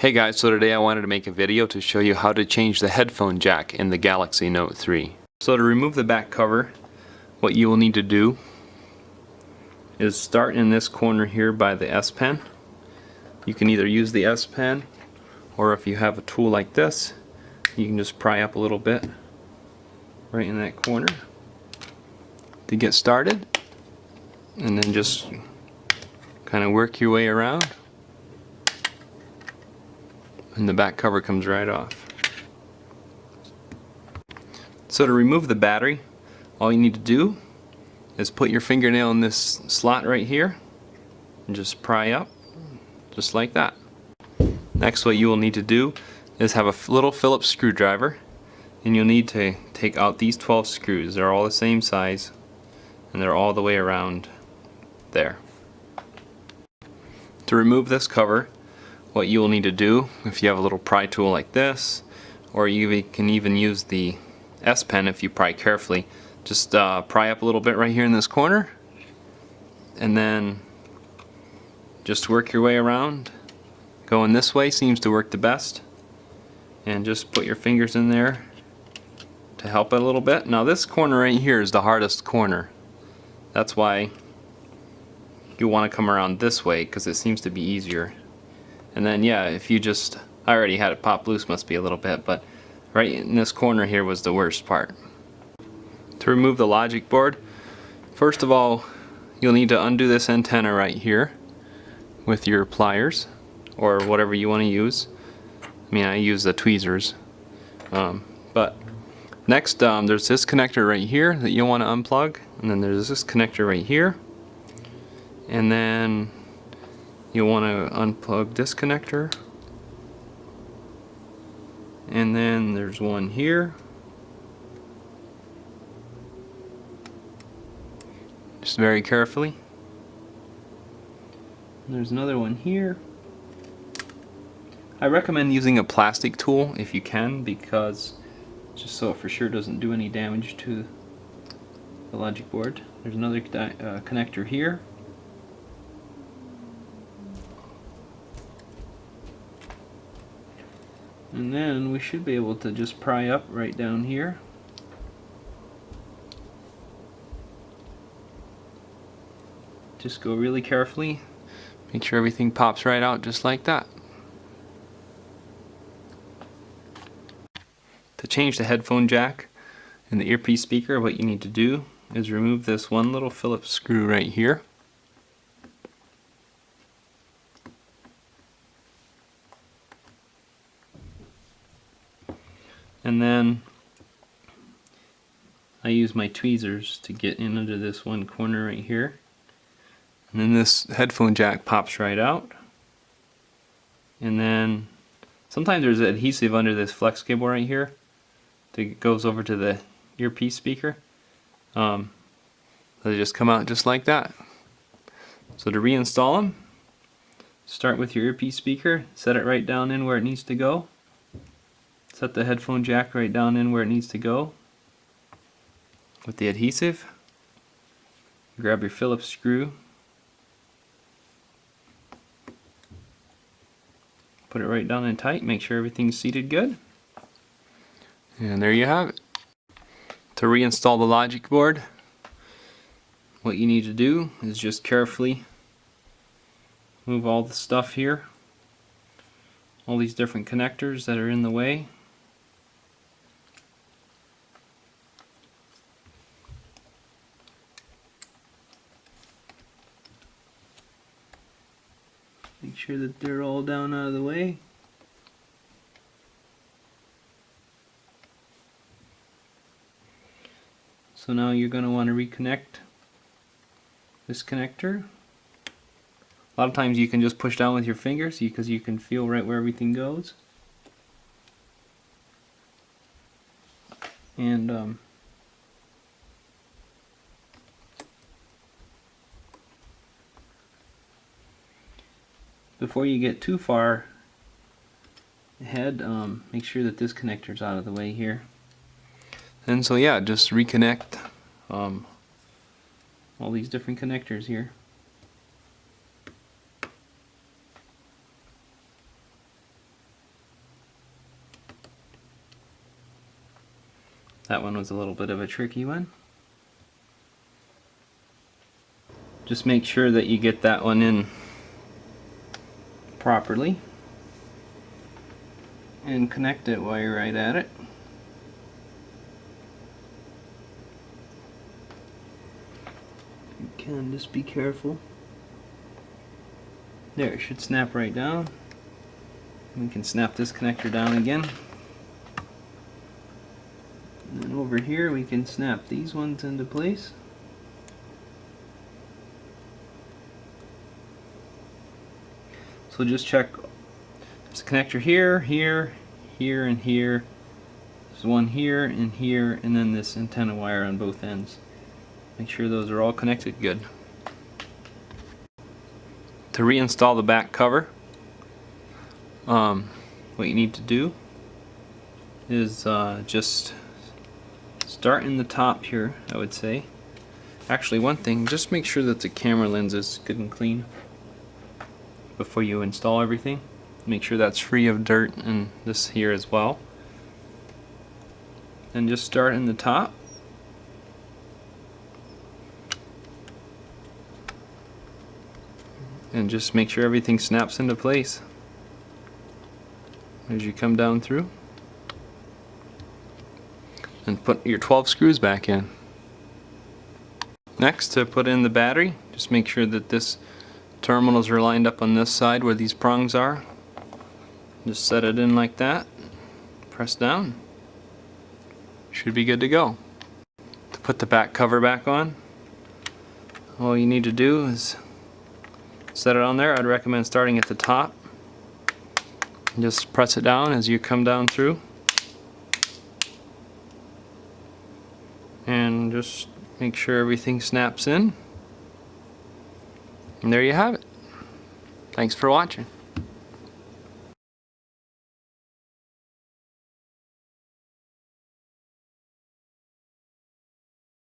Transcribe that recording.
Hey guys, so today I wanted to make a video to show you how to change the headphone jack in the Galaxy Note 3. So to remove the back cover, what you will need to do is start in this corner here by the S Pen. You can either use the S Pen, or if you have a tool like this, you can just pry up a little bit right in that corner to get started, and then just kind of work your way around, and the back cover comes right off. So to remove the battery, all you need to do is put your fingernail in this slot right here and just pry up, just like that. Next, what you will need to do is have a little Phillips screwdriver, and you'll need to take out these 12 screws. They're all the same size, and they're all the way around there. To remove this cover, what you will need to do, if you have a little pry tool like this, or you can even use the S Pen if you pry carefully, just pry up a little bit right here in this corner, and then just work your way around. Going this way seems to work the best, and just put your fingers in there to help it a little bit. Now this corner right here is the hardest corner. That's why you want to come around this way, because it seems to be easier. And then yeah, if you just, I already had it pop loose, must be a little bit, but right in this corner here was the worst part. To remove the logic board, first of all, you'll need to undo this antenna right here with your pliers, or whatever you want to use. I mean, I use the tweezers. But next, there's this connector right here that you'll want to unplug, and then there's this connector right here, and then you'll want to unplug this connector, and then there's one here. Just very carefully. And there's another one here. I recommend using a plastic tool if you can, because just so it for sure doesn't do any damage to the logic board. There's another connector here. And then we should be able to just pry up right down here. Just go really carefully. Make sure everything pops right out just like that. To change the headphone jack and the earpiece speaker, what you need to do is remove this one little Phillips screw right here. And then I use my tweezers to get in under this one corner right here. And then this headphone jack pops right out. And then sometimes there's adhesive under this flex cable right here that goes over to the earpiece speaker. They just come out just like that. So to reinstall them, start with your earpiece speaker, set it right down in where it needs to go. Set the headphone jack right down in where it needs to go with the adhesive. Grab your Phillips screw, put it right down in tight, make sure everything's seated good. And there you have it. To reinstall the logic board, what you need to do is just carefully move all the stuff here, all these different connectors that are in the way. Make sure that they're all down out of the way. So now you're going to want to reconnect this connector. A lot of times you can just push down with your fingers because you can feel right where everything goes. And before you get too far ahead, make sure that this connector's out of the way here. And so yeah, just reconnect all these different connectors here. That one was a little bit of a tricky one. Just make sure that you get that one in properly and connect it while you're right at it. You can just be careful. There, it should snap right down. We can snap this connector down again. And then over here we can snap these ones into place. So just check. There's a connector here, here, here, and here. There's one here and here, and then this antenna wire on both ends. Make sure those are all connected good. To reinstall the back cover, what you need to do is just start in the top here, I would say. Actually, one thing, just make sure that the camera lens is good and clean before you install everything. Make sure that's free of dirt and this here as well. And just start in the top. And just make sure everything snaps into place as you come down through. And put your 12 screws back in. Next, to put in the battery, just make sure that this terminals are lined up on this side where these prongs are. Just set it in like that. Press down. Should be good to go. To put the back cover back on, all you need to do is set it on there. I'd recommend starting at the top. Just press it down as you come down through. And just make sure everything snaps in. And there you have it. Thanks for watching.